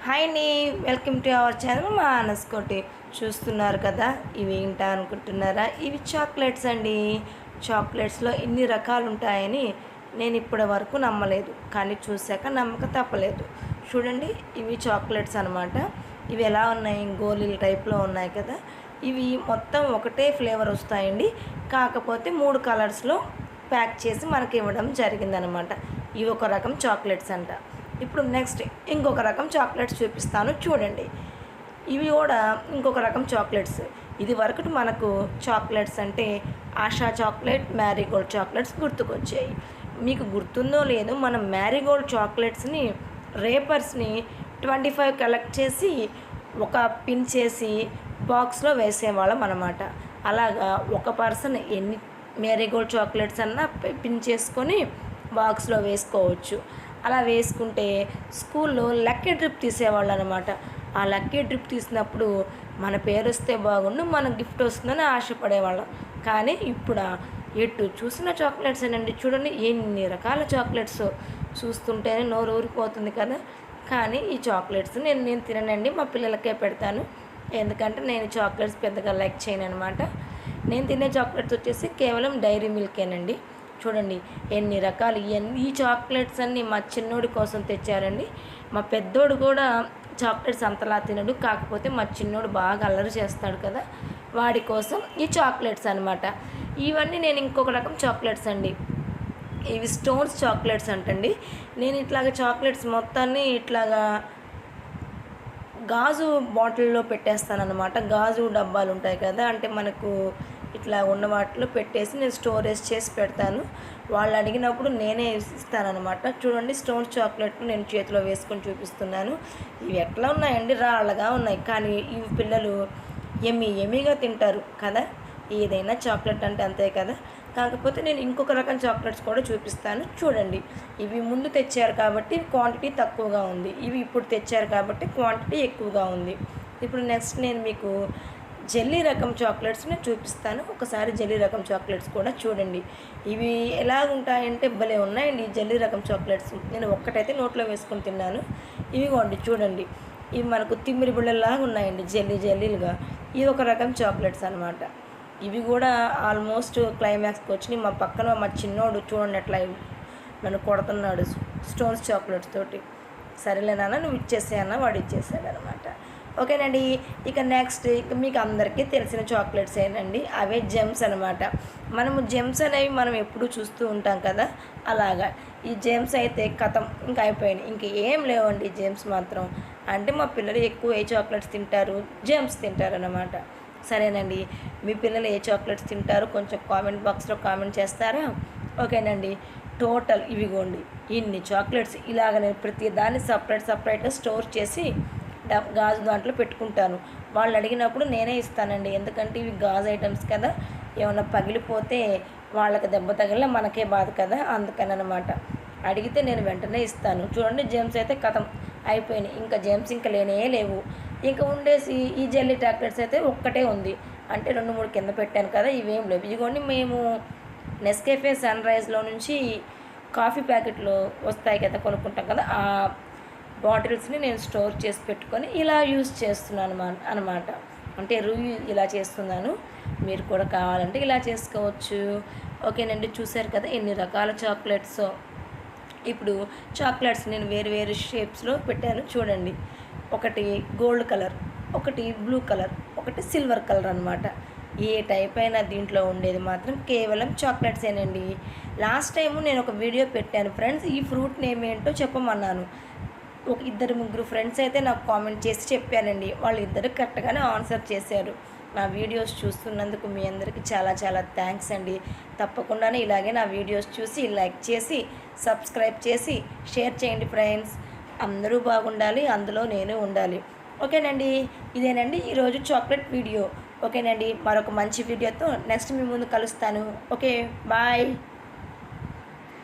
Hi అండి, welcome to our channel మా అనస్కోటి. చూస్తున్నారు కదా, ఇవి ఏంటా అనుకుంటున్నారా? ఇవి చాక్లెట్స్ అండి. చాక్లెట్స్లో ఇన్ని రకాలు ఉంటాయని నేను ఇప్పటి వరకు నమ్మలేదు, కానీ చూశాక నమ్మక తప్పలేదు. చూడండి, ఇవి చాక్లెట్స్ అనమాట. ఇవి ఎలా ఉన్నాయి, గోళీల టైప్లో ఉన్నాయి కదా. ఇవి మొత్తం ఒకటే ఫ్లేవర్ వస్తాయండి, కాకపోతే 3 కలర్స్లో ప్యాక్ చేసి మనకి ఇవ్వడం జరిగిందనమాట. ఇవి ఒక రకం చాక్లెట్స్ అంట. ఇప్పుడు నెక్స్ట్ ఇంకొక రకం చాక్లెట్స్ చూపిస్తాను చూడండి. ఇవి కూడా ఇంకొక రకం చాక్లెట్స్. ఇది వరకు మనకు చాక్లెట్స్ అంటే ఆశా చాక్లెట్, మ్యారీగోల్డ్ చాక్లెట్స్ గుర్తుకొచ్చాయి. మీకు గుర్తుందో లేదో, మనం మ్యారీగోల్డ్ చాక్లెట్స్ని రేపర్స్ని 25 కలెక్ట్ చేసి ఒక పిన్ చేసి బాక్స్లో వేసేవాళ్ళం అన్నమాట. అలాగా ఒక పర్సన్ ఎన్ని మ్యారీగోల్డ్ చాక్లెట్స్ అన్నా పిన్ చేసుకొని బాక్స్లో వేసుకోవచ్చు. అలా వేసుకుంటే స్కూల్లో లక్కీ డ్రిప్ తీసేవాళ్ళు అనమాట. ఆ లక్కీ డ్రిప్ తీసినప్పుడు మన పేరు వస్తే బాగుండు, మన గిఫ్ట్ వస్తుందని ఆశపడేవాళ్ళం. కానీ ఇప్పుడు ఎటు చూసిన చాక్లెట్స్ ఏనండి. చూడండి ఎన్ని రకాల చాక్లెట్స్, చూస్తుంటేనే నోరు ఊరిపోతుంది కదా. కానీ ఈ చాక్లెట్స్ నేను తిననండి, మా పిల్లలకే పెడతాను. ఎందుకంటే నేను చాక్లెట్స్ పెద్దగా లైక్ చేయను అనమాట. నేను తినే చాక్లెట్స్ వచ్చేసి కేవలం డైరీ మిల్కేనండి. చూడండి ఎన్ని రకాలు. ఈ చాక్లెట్స్ అన్నీ మా చిన్నోడి కోసం తెచ్చారండి. మా పెద్దోడు కూడా చాక్లెట్స్ అంతలా తినడు, కాకపోతే మా చిన్నోడు బాగా అల్లరి చేస్తాడు కదా, వాడి కోసం ఈ చాక్లెట్స్ అనమాట. ఇవన్నీ నేను ఇంకొక రకం చాక్లెట్స్ అండి. ఇవి స్టోన్స్ చాక్లెట్స్ అంటండి. నేను ఇట్లాగా చాక్లెట్స్ మొత్తాన్ని ఇట్లాగా గాజు బాటిల్లో పెట్టేస్తానన్నమాట. గాజు డబ్బాలు ఉంటాయి కదా, అంటే మనకు ఇట్లా ఉన్న వాటిలో పెట్టేసి నేను స్టోరేజ్ చేసి పెడతాను. వాళ్ళు అడిగినప్పుడు నేనే ఇస్తానన్నమాట. చూడండి, స్టోన్స్ చాక్లెట్లు నేను చేతిలో వేసుకొని చూపిస్తున్నాను. ఇవి ఎట్లా ఉన్నాయండి, రాళ్ళగా ఉన్నాయి. కానీ ఇవి పిల్లలు ఎమ్మీగా తింటారు కదా. ఏదైనా చాక్లెట్ అంటే అంతే కదా. కాకపోతే నేను ఇంకొక రకం చాక్లెట్స్ కూడా చూపిస్తాను చూడండి. ఇవి ముందు తెచ్చారు కాబట్టి క్వాంటిటీ తక్కువగా ఉంది, ఇవి ఇప్పుడు తెచ్చారు కాబట్టి క్వాంటిటీ ఎక్కువగా ఉంది. ఇప్పుడు నెక్స్ట్ నేను మీకు జెల్లీ రకం చాక్లెట్స్ని చూపిస్తాను. ఒకసారి జెల్లీ రకం చాక్లెట్స్ కూడా చూడండి. ఇవి ఎలాగుంటాయంటే భలే ఉన్నాయండి ఈ జెల్లీ రకం చాక్లెట్స్. నేను ఒక్కటైతే నోట్లో వేసుకొని తిన్నాను. ఇవిగోండి చూడండి, ఇవి మనకు తిమ్మిరి బిళ్ళలాగా ఉన్నాయండి, జెల్లీలుగా. ఇది ఒక రకం చాక్లెట్స్ అనమాట. ఇవి కూడా ఆల్మోస్ట్ క్లైమాక్స్కి వచ్చినాయి. మా పక్కన మా చిన్నోడు చూడండి అట్లా నన్ను కొడుతున్నాడు స్టోన్స్ చాక్లెట్స్ తోటి. సరేలేనా, నువ్వు ఇచ్చేసాయన్నా, వాడు ఇచ్చేసాడు అనమాట. ఓకేనండి. ఇక నెక్స్ట్ మీకు అందరికీ తెలిసిన చాక్లెట్స్ ఏంటండి, అవే జెమ్స్ అనమాట. మనము జెమ్స్ అనేవి మనం ఎప్పుడూ చూస్తూ ఉంటాం కదా, అలాగా ఈ జెమ్స్ అయితే కథం ఇంకా అయిపోయాయి, ఇంక ఏం లేవండి జెమ్స్ మాత్రం. అంటే మా పిల్లలు ఎక్కువ ఏ చాక్లెట్స్ తింటారు, జెమ్స్ తింటారు అన్నమాట. సరేనండి, మీ పిల్లలు ఏ చాక్లెట్స్ తింటారో కొంచెం కామెంట్ బాక్స్లో కామెంట్ చేస్తారా? ఓకేనండి. టోటల్ ఇవిగోండి ఇన్ని చాక్లెట్స్. ఇలాగ నేను ప్రతి దాన్ని సపరేట్గా స్టోర్ చేసి గాజు దాంట్లో పెట్టుకుంటాను. వాళ్ళు అడిగినప్పుడు నేనే ఇస్తానండి, ఎందుకంటే ఇవి గాజు ఐటమ్స్ కదా, ఏమైనా పగిలిపోతే వాళ్ళకి దెబ్బ తగిలినా మనకే బాధ కదా, అందుకని అనమాట. అడిగితే నేను వెంటనే ఇస్తాను. చూడండి, జెమ్స్ అయితే కథం అయిపోయినాయి, ఇంకా జెమ్స్ ఇంకా లేవు. ఇంకా ఉండేసి ఈ జెల్లీ చాక్లెట్స్ అయితే ఒక్కటే ఉంది, అంటే 2-3 కింద పెట్టాను కదా, ఇవేం లేవు. ఇదిగోండి, మేము నెస్కేఫే సన్ రైజ్లో నుంచి కాఫీ ప్యాకెట్లు వస్తాయి కదా, కొనుక్కుంటాం కదా, ఆ బాటిల్స్ని నేను స్టోర్ చేసి పెట్టుకొని ఇలా యూజ్ చేస్తున్నాను అనమాట. అంటే ఇలా చేస్తున్నాను. మీరు కూడా కావాలంటే ఇలా చేసుకోవచ్చు. ఓకేనండి. చూసారు కదా ఎన్ని రకాల చాక్లెట్స్. ఇప్పుడు చాక్లెట్స్ నేను వేరు షేప్స్లో పెట్టాను చూడండి. ఒకటి గోల్డ్ కలర్, ఒకటి బ్లూ కలర్, ఒకటి సిల్వర్ కలర్ అనమాట. ఏ టైప్ అయినా దీంట్లో ఉండేది మాత్రం కేవలం చాక్లెట్సేనండి. లాస్ట్ టైము నేను ఒక వీడియో పెట్టాను ఫ్రెండ్స్, ఈ ఫ్రూట్ నేమ్ ఏంటో చెప్పమన్నాను. ఒక 2-3 ఫ్రెండ్స్ అయితే నాకు కామెంట్ చేసి చెప్పారండి. వాళ్ళు ఇద్దరు కరెక్ట్గానే ఆన్సర్ చేశారు. నా వీడియోస్ చూస్తున్నందుకు మీ అందరికీ చాలా చాలా థ్యాంక్స్ అండి. తప్పకుండానే ఇలాగే నా వీడియోస్ చూసి లైక్ చేసి సబ్స్క్రైబ్ చేసి షేర్ చేయండి ఫ్రెండ్స్. అందరూ బాగుండాలి, అందులో నేను ఉండాలి. ఓకేనండి. ఇదేనండి ఈరోజు చాక్లెట్ వీడియో. ఓకేనండి, మరొక మంచి వీడియోతో నెక్స్ట్ మీ ముందు కలుస్తాను. Okay, bye.